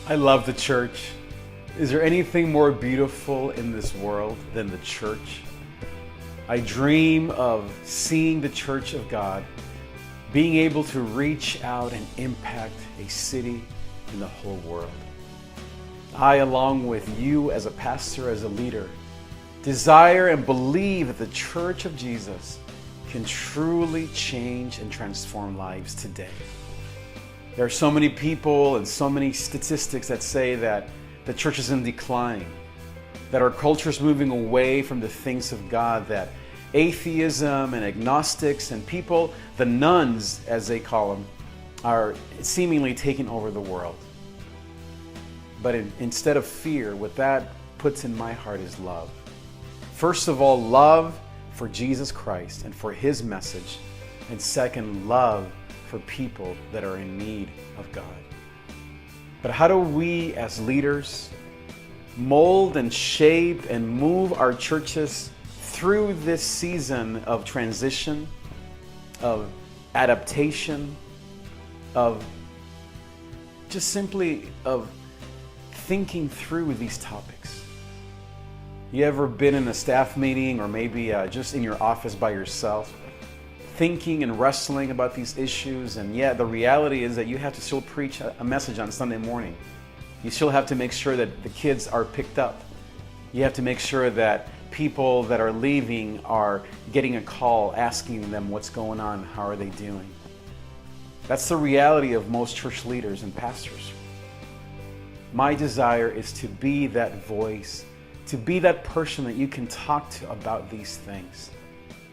I love the church. Is there anything more beautiful in this world than the church? I dream of seeing the church of God being able to reach out and impact a city and the whole world. I, along with you as a pastor, as a leader, desire and believe that the Church of Jesus can truly change and transform lives today. There are so many people and so many statistics that say that the church is in decline, that our culture is moving away from the things of God, that atheism and agnostics and people, the nuns as they call them, are seemingly taking over the world. But instead of fear, what that puts in my heart is love. First of all, love for Jesus Christ and for His message. And second, love for people that are in need of God. But how do we as leaders mold and shape and move our churches through this season of transition, of adaptation, of just simply of thinking through these topics? You ever been in a staff meeting or maybe just in your office by yourself, thinking and wrestling about these issues? And yeah, the reality is that you have to still preach a message on Sunday morning. You still have to make sure that the kids are picked up. You have to make sure that people that are leaving are getting a call asking them what's going on, how are they doing. That's the reality of most church leaders and pastors. My desire is to be that voice, to be that person that you can talk to about these things.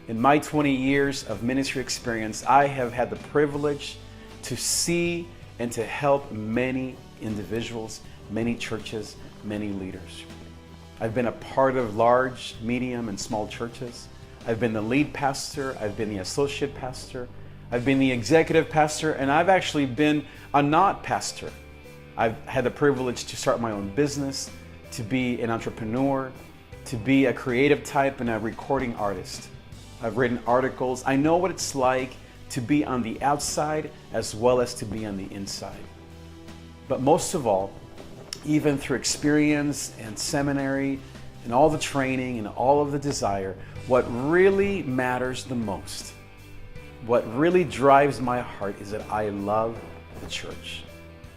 In my 20 years of ministry experience, I have had the privilege to see and to help many individuals, many churches, many leaders. I've been a part of large, medium, and small churches. I've been the lead pastor, I've been the associate pastor, I've been the executive pastor, and I've actually been a not pastor. I've had the privilege to start my own business, to be an entrepreneur, to be a creative type and a recording artist. I've written articles. I know what it's like to be on the outside as well as to be on the inside. But most of all, even through experience and seminary and all the training and all of the desire, what really matters the most, what really drives my heart is that I love the church.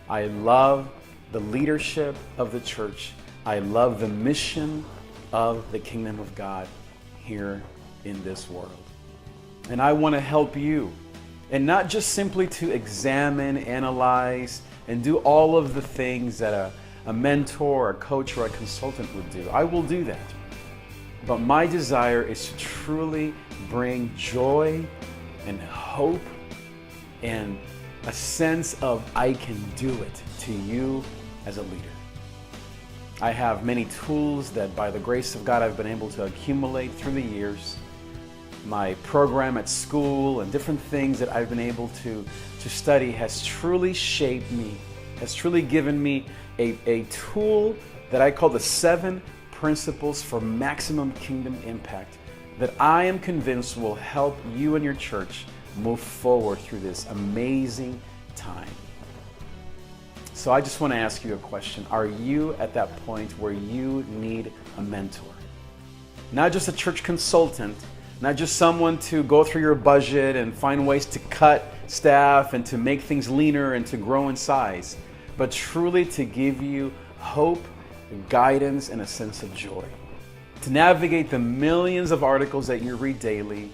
I love the leadership of the church. I love the mission of the kingdom of God here in this world. And I want to help you, and not just simply to examine, analyze, and do all of the things that a mentor, a coach, or a consultant would do. I will do that. But my desire is to truly bring joy and hope and a sense of I can do it to you as a leader. I have many tools that by the grace of God I've been able to accumulate through the years. My program at school and different things that I've been able to study has truly shaped me, has truly given me a tool that I call the 7 principles for maximum kingdom impact that I am convinced will help you and your church move forward through this amazing time. So I just want to ask you a question. Are you at that point where you need a mentor? Not just a church consultant, not just someone to go through your budget and find ways to cut staff and to make things leaner and to grow in size, but truly to give you hope, guidance, and a sense of joy. To navigate the millions of articles that you read daily,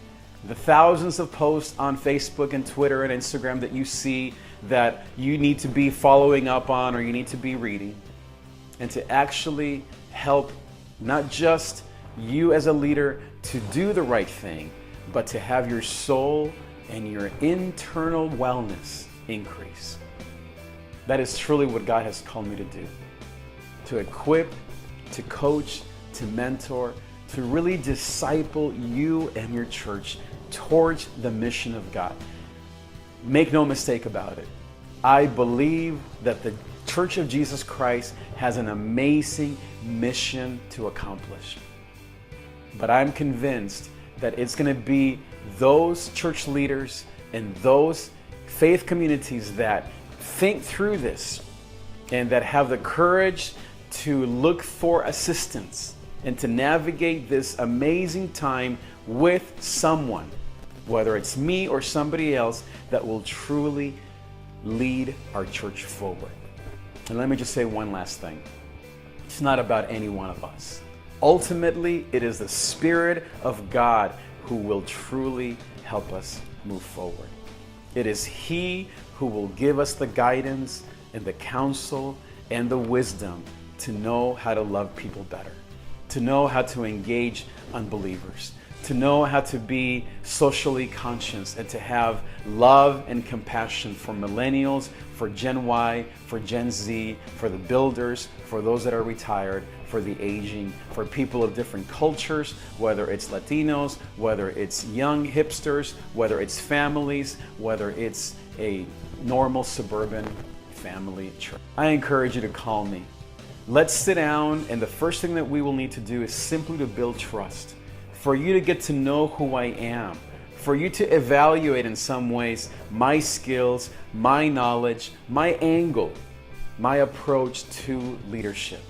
the thousands of posts on Facebook and Twitter and Instagram that you see that you need to be following up on or you need to be reading, and to actually help not just you as a leader to do the right thing, but to have your soul and your internal wellness increase. That is truly what God has called me to do. To equip, to coach, to mentor, to really disciple you and your church towards the mission of God. Make no mistake about it. I believe that the Church of Jesus Christ has an amazing mission to accomplish. But I'm convinced that it's going to be those church leaders and those faith communities that think through this and that have the courage to look for assistance and to navigate this amazing time with someone, whether it's me or somebody else, that will truly lead our church forward. And let me just say one last thing. It's not about any one of us. Ultimately, it is the Spirit of God who will truly help us move forward. It is He who will give us the guidance and the counsel and the wisdom to know how to love people better, to know how to engage unbelievers, to know how to be socially conscious, and to have love and compassion for millennials, for Gen Y, for Gen Z, for the builders, for those that are retired, for the aging, for people of different cultures, whether it's Latinos, whether it's young hipsters, whether it's families, whether it's a normal suburban family church. I encourage you to call me. Let's sit down, and the first thing that we will need to do is simply to build trust, for you to get to know who I am, for you to evaluate in some ways my skills, my knowledge, my angle, my approach to leadership.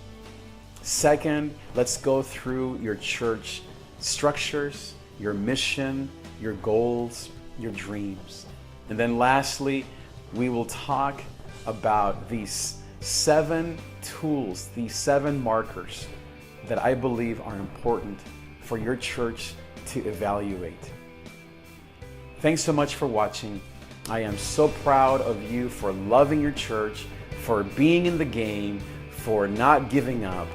Second, let's go through your church structures, your mission, your goals, your dreams. And then lastly, we will talk about these 7 tools, these 7 markers that I believe are important for your church to evaluate. Thanks so much for watching. I am so proud of you for loving your church, for being in the game, for not giving up.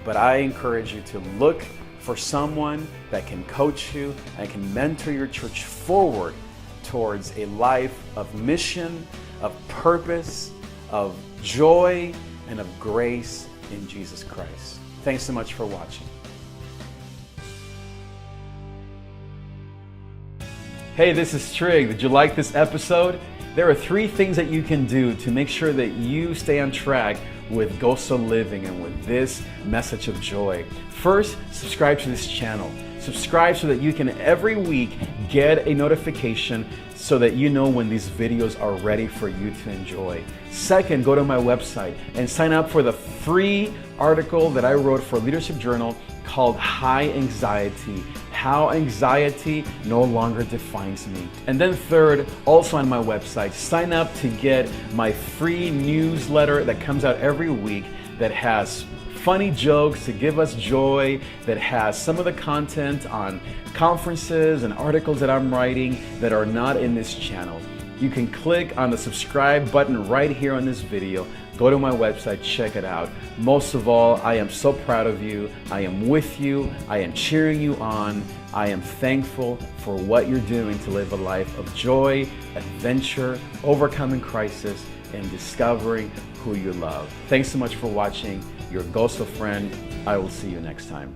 But I encourage you to look for someone that can coach you and can mentor your church forward towards a life of mission, of purpose, of joy, and of grace in Jesus Christ. Thanks so much for watching. Hey, this is Trig. Did you like this episode? There are 3 things that you can do to make sure that you stay on track with Gozo Living and with this message of joy. First, subscribe to this channel. Subscribe so that you can every week get a notification so that you know when these videos are ready for you to enjoy. Second, go to my website and sign up for the free article that I wrote for Leadership Journal called High Anxiety: How Anxiety No Longer Defines Me. And then third, also on my website, sign up to get my free newsletter that comes out every week that has funny jokes to give us joy, that has some of the content on conferences and articles that I'm writing that are not in this channel. You can click on the subscribe button right here on this video. Go to my website, check it out. Most of all, I am so proud of you. I am with you. I am cheering you on. I am thankful for what you're doing to live a life of joy, adventure, overcoming crisis, and discovering who you love. Thanks so much for watching. Your Gozo friend. I will see you next time.